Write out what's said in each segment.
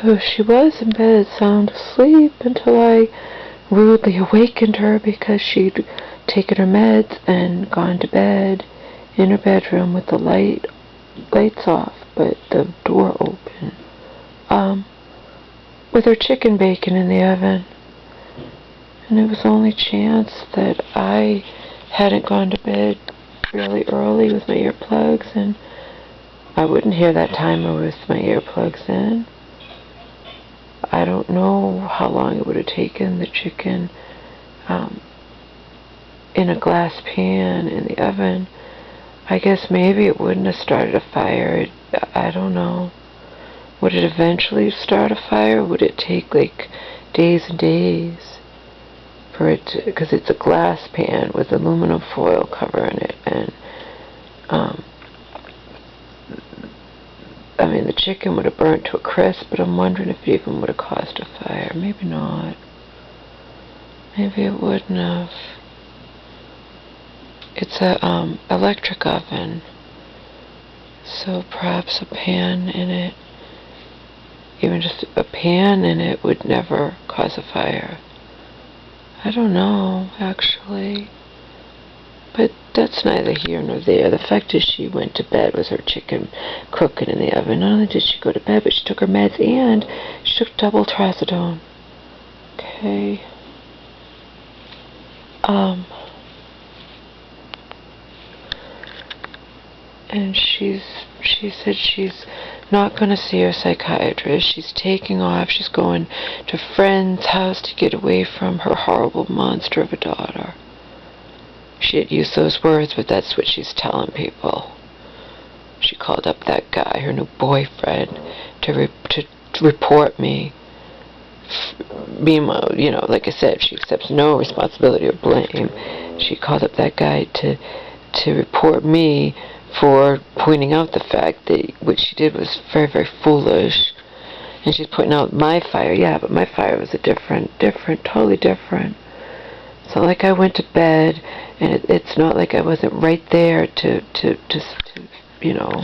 So she was in bed, sound asleep, until I rudely awakened her because she'd taken her meds and gone to bed in her bedroom with the lights off, but the door open, with her chicken bacon in the oven. And it was only chance that I hadn't gone to bed really early with my earplugs, and I wouldn't hear that timer with my earplugs in. I don't know how long it would have taken the chicken in a glass pan in the oven. I guess maybe it wouldn't have started a fire. I don't know. Would it eventually start a fire? Would it take like days and days for it to, because it's a glass pan with aluminum foil covering it, and I mean, the chicken would have burnt to a crisp, but I'm wondering if it even would have caused a fire. Maybe not. Maybe it wouldn't have. It's a electric oven, so perhaps a pan in it, even just a pan in it, would never cause a fire. I don't know, actually. But that's neither here nor there. The fact is, she went to bed with her chicken cooking in the oven. Not only did she go to bed, but she took her meds and she took double trazodone. Okay. And she said she's not going to see her psychiatrist. She's taking off. She's going to a friend's house to get away from her horrible monster of a daughter. She didn't use those words, but that's what she's telling people. She called up that guy, her new boyfriend, to report me. Meanwhile, you know, like I said, she accepts no responsibility or blame. She called up that guy to report me for pointing out the fact that what she did was very, very foolish. And she's pointing out my fire. Yeah, but my fire was a different, totally different. It's not like I went to bed, and it's not like I wasn't right there to you know,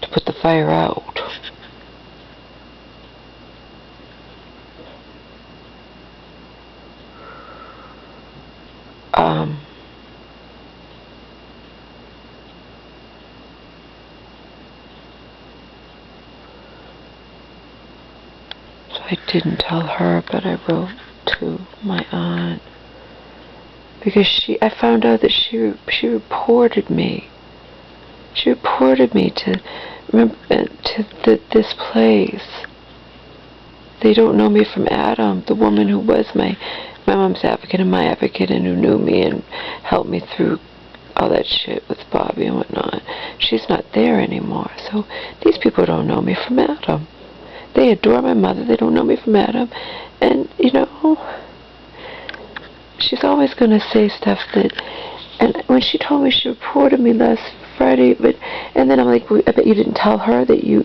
to put the fire out. So I didn't tell her, but I wrote to my aunt. Because I found out that she reported me. She reported me to this place. They don't know me from Adam, the woman who was my mom's advocate and my advocate, and who knew me and helped me through all that shit with Bobby and whatnot. She's not there anymore. So these people don't know me from Adam. They adore my mother. They don't know me from Adam. And, you know, she's always going to say stuff that, and when she told me she reported me last Friday, and then I'm like, well, I bet you didn't tell her that you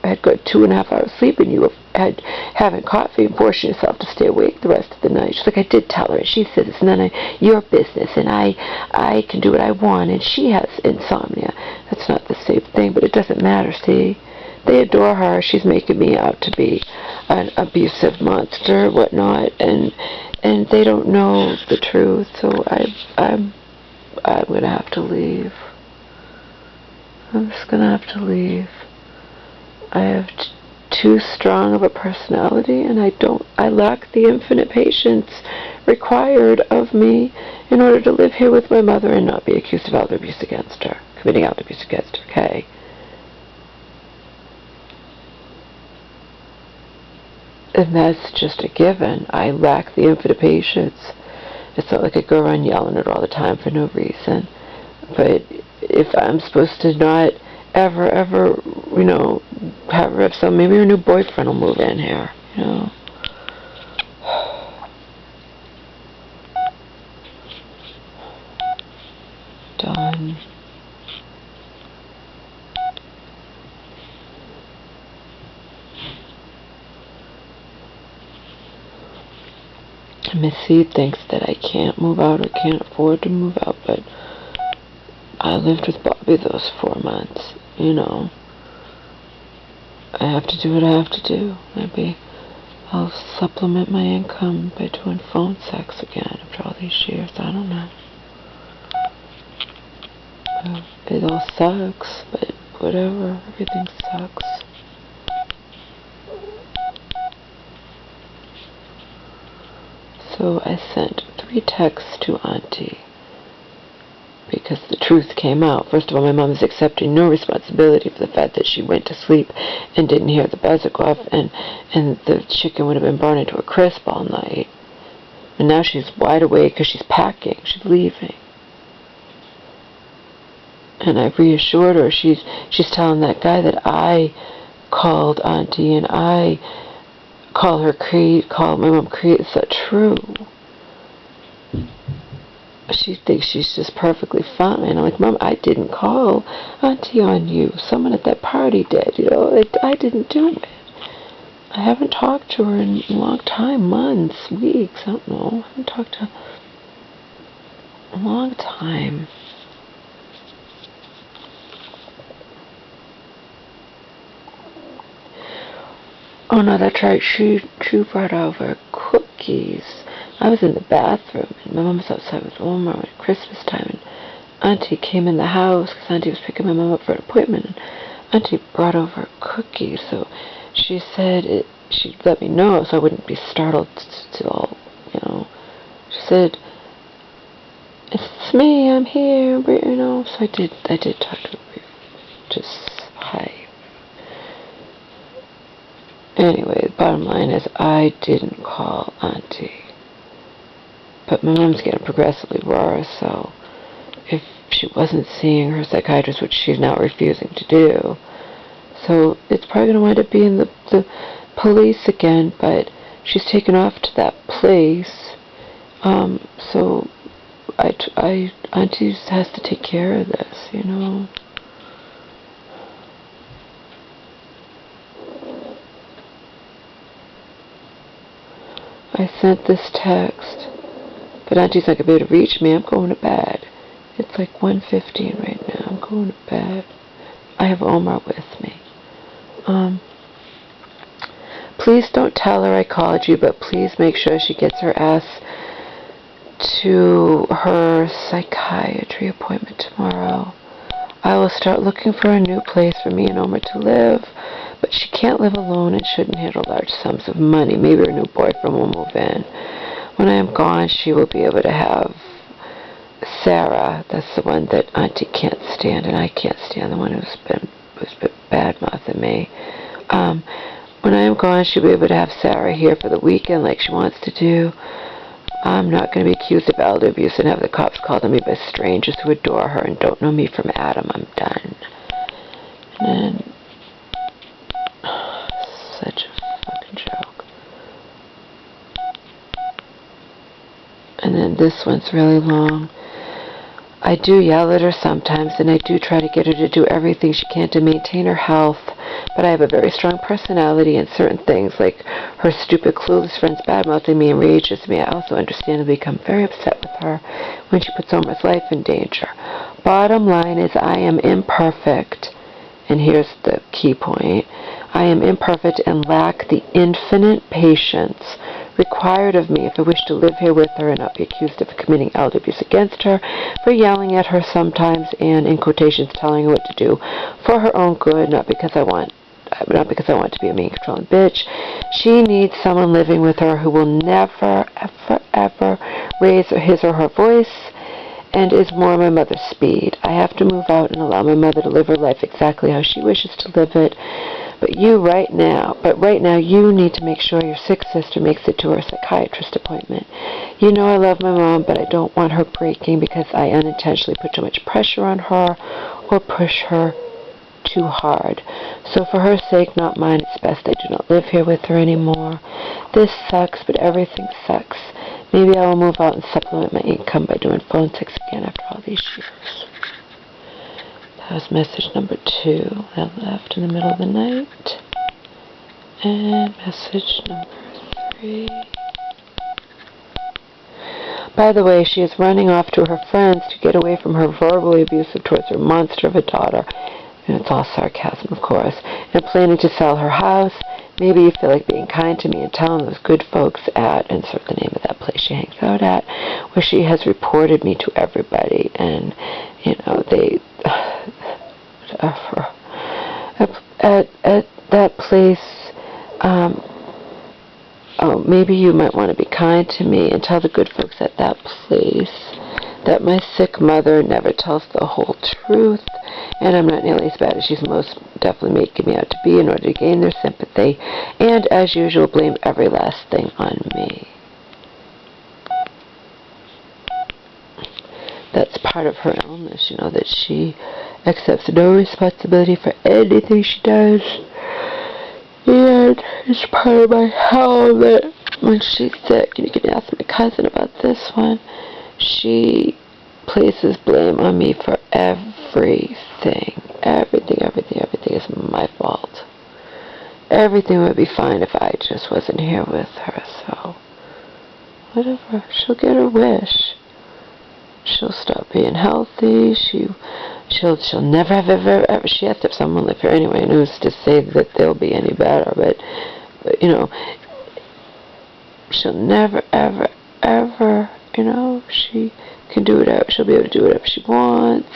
had got 2.5 hours sleep and you had having coffee and forcing yourself to stay awake the rest of the night. She's like, I did tell her. She said it's none of your business, and I can do what I want, and she has insomnia. That's not the same thing, but it doesn't matter, see? They adore her. She's making me out to be an abusive monster, whatnot, and they don't know the truth. So I'm gonna have to leave. I'm just gonna have to leave. I have too strong of a personality, and I lack the infinite patience required of me in order to live here with my mother and not be accused of elder abuse against her, committing elder abuse against her. Okay. And that's just a given. I lack the infinite patience. It's not like I go around yelling at her all the time for no reason. But if I'm supposed to not ever, you know, have her have some, maybe her new boyfriend will move in here, you know. Done. Miss C thinks that I can't move out or can't afford to move out, but I lived with Bobby those 4 months, you know. I have to do what I have to do. Maybe I'll supplement my income by doing phone sex again after all these years. I don't know. It all sucks, but whatever. Everything sucks. So I sent 3 texts to Auntie because the truth came out. First of all, my mom is accepting no responsibility for the fact that she went to sleep and didn't hear the buzzer go off, and the chicken would have been burning to a crisp all night. And now she's wide awake because she's packing. She's leaving. And I've reassured her. She's telling that guy that I called Auntie and I called my mom Create. It's not true. She thinks she's just perfectly fine. I'm like, Mom, I didn't call Auntie on you. Someone at that party did. I didn't do it. I haven't talked to her in a long time, months, weeks, I don't know. I haven't talked to her a long time. Oh no, that's right. She brought over cookies. I was in the bathroom, and my mom was outside with Omar at Christmas time, and Auntie came in the house because Auntie was picking my mom up for an appointment, and Auntie brought over cookies. So she said she'd let me know so I wouldn't be startled till, She said, "It's me. I'm here." So I did talk to her. Just hi. Anyway, the bottom line is I didn't call Auntie. But my mom's getting progressively worse, so if she wasn't seeing her psychiatrist, which she's now refusing to do, so it's probably going to wind up being the police again, but she's taken off to that place, so Auntie has to take care of this, I sent this text, but Auntie's not going to be able to reach me. I'm going to bed. It's like 1:15 right now. I'm going to bed. I have Omar with me. Please don't tell her I called you, but please make sure she gets her ass to her psychiatry appointment tomorrow. I will start looking for a new place for me and Omar to live, but she can't live alone and shouldn't handle large sums of money. Maybe her new boyfriend will move in. When I am gone, she will be able to have Sarah. That's the one that Auntie can't stand, and I can't stand, the one who's been bad-mouthing me. When I am gone, she'll be able to have Sarah here for the weekend like she wants to do. I'm not going to be accused of elder abuse and have the cops called on me by strangers who adore her and don't know me from Adam. I'm done. And then, such a fucking joke. And then this one's really long. I do yell at her sometimes, and I do try to get her to do everything she can to maintain her health, but I have a very strong personality, and certain things, like her stupid, clueless friends badmouthing me, enrages me. I also understandably become very upset with her when she puts Omar's life in danger. Bottom line is I am imperfect, and here's the key point. I am imperfect and lack the infinite patience required of me if I wish to live here with her and not be accused of committing elder abuse against her, for yelling at her sometimes and, in quotations, telling her what to do for her own good, not because I want to be a mean, controlling bitch. She needs someone living with her who will never, ever, ever raise his or her voice and is more my mother's speed. I have to move out and allow my mother to live her life exactly how she wishes to live it. But right now, you need to make sure your sick sister makes it to her psychiatrist appointment. You know I love my mom, but I don't want her breaking because I unintentionally put too much pressure on her or push her too hard. So for her sake, not mine, it's best I do not live here with her anymore. This sucks, but everything sucks. Maybe I will move out and supplement my income by doing phone sex again after all these years. That was message number 2. I left in the middle of the night. And message number 3. By the way, she is running off to her friends to get away from her verbally abusive towards her monster of a daughter. And it's all sarcasm, of course. And planning to sell her house. Maybe you feel like being kind to me and telling those good folks at, insert the name of that place she hangs out at, where she has reported me to everybody. And, you know, they, whatever. At that place, oh, maybe you might want to be kind to me and tell the good folks at that place that my sick mother never tells the whole truth, and I'm not nearly as bad as she's most definitely making me out to be in order to gain their sympathy, and as usual blame every last thing on me. That's part of her illness, you know, that she accepts no responsibility for anything she does. And it's part of my hell that when she's sick, and you can ask my cousin about this one, she places blame on me for everything. Everything is my fault. Everything would be fine if I just wasn't here with her, so whatever. She'll get her wish. She'll stop being healthy. She'll never have ever, she has to have someone live here anyway, and who's to say that they'll be any better, but you know, she'll never ever, you know, she can do whatever, she'll be able to do whatever she wants.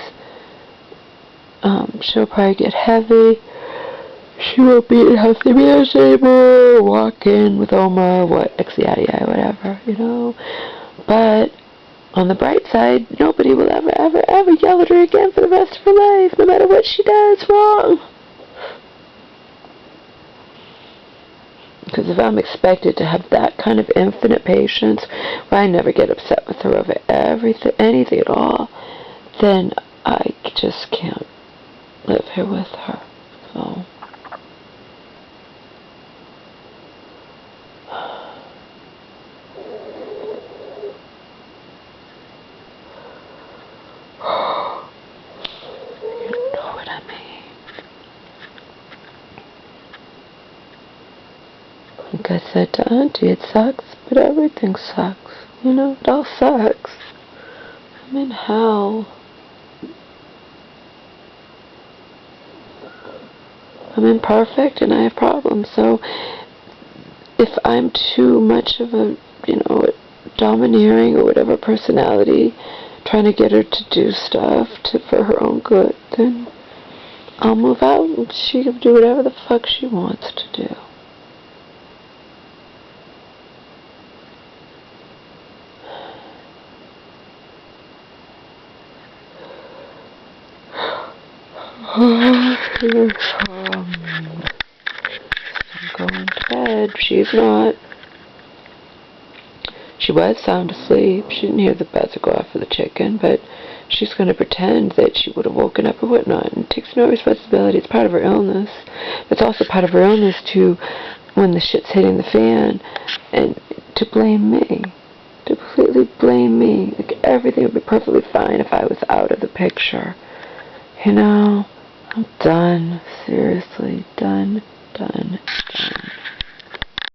She'll probably get heavy. She won't be in healthy meals anymore, walking with Oma, yada, whatever, you know, but on the bright side, nobody will ever yell at her again for the rest of her life, no matter what she does wrong. Because if I'm expected to have that kind of infinite patience, where I never get upset with her over anything at all, then I just can't live here with her. So like I said to Auntie, it sucks, but everything sucks. You know, it all sucks. I'm in hell. I'm imperfect and I have problems, so if I'm too much of a, you know, domineering or whatever personality, trying to get her to do stuff for her own good, then I'll move out and she can do whatever the fuck she wants to do. I'm going to bed. She's not. She was sound asleep. She didn't hear the buzzer go off for the chicken, but she's going to pretend that she would have woken up or whatnot and takes no responsibility. It's part of her illness. It's also part of her illness to, when the shit's hitting the fan, and to blame me. To completely blame me. Like everything would be perfectly fine if I was out of the picture. You know? I'm done. Seriously. Done.